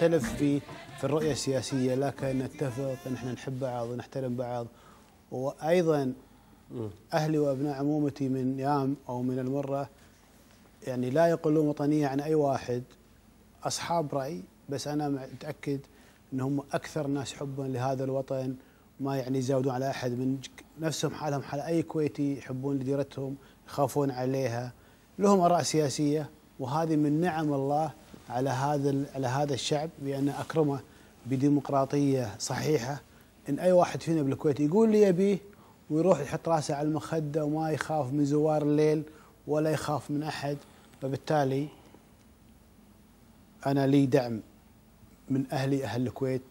نختلف في الرؤية السياسية، لكن نتفق ان احنا نحب بعض ونحترم بعض. وايضا اهلي وابناء عمومتي من يام او من المرة يعني لا يقولون وطنية عن اي واحد، اصحاب رأي، بس انا متأكد انهم اكثر ناس حبا لهذا الوطن، ما يعني يزودون على احد، من نفسهم حالهم حال اي كويتي، يحبون لديرتهم، يخافون عليها، لهم اراء سياسيه، وهذه من نعم الله على هذا الشعب، بان اكرمه بديمقراطيه صحيحه. ان اي واحد فينا بالكويت يقول لي يبيه ويروح يحط راسه على المخده وما يخاف من زوار الليل ولا يخاف من احد. فبالتالي انا لي دعم من اهل الكويت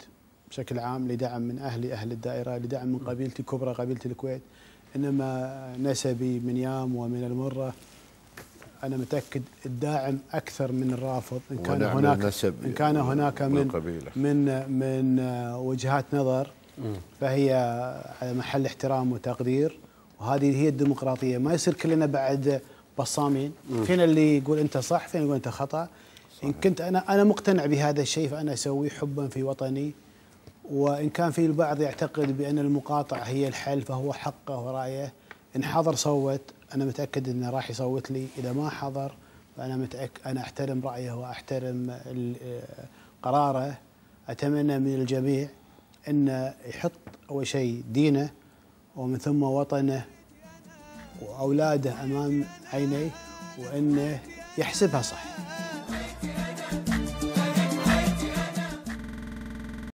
بشكل عام، لدعم من اهل الدائره، لدعم من قبيلتي كبرى، قبيله الكويت. انما نسبي من يام ومن المره انا متاكد الداعم اكثر من الرافض. ان كان هناك من وجهات نظر فهي على محل احترام وتقدير، وهذه هي الديمقراطيه. ما يصير كلنا بعد بصامين، فينا اللي يقول انت صح، فينا يقول انت خطا. إن كنت أنا مقتنع بهذا الشيء فأنا أسويه حبا في وطني، وإن كان في البعض يعتقد بأن المقاطعة هي الحل فهو حقه ورأيه. إن حضر صوت، أنا متأكد أنه راح يصوت لي. إذا ما حضر فأنا أنا أحترم رأيه وأحترم قراره. أتمنى من الجميع أن يحط أول شيء دينه ومن ثم وطنه وأولاده أمام عينيه، وأنه يحسبها صح.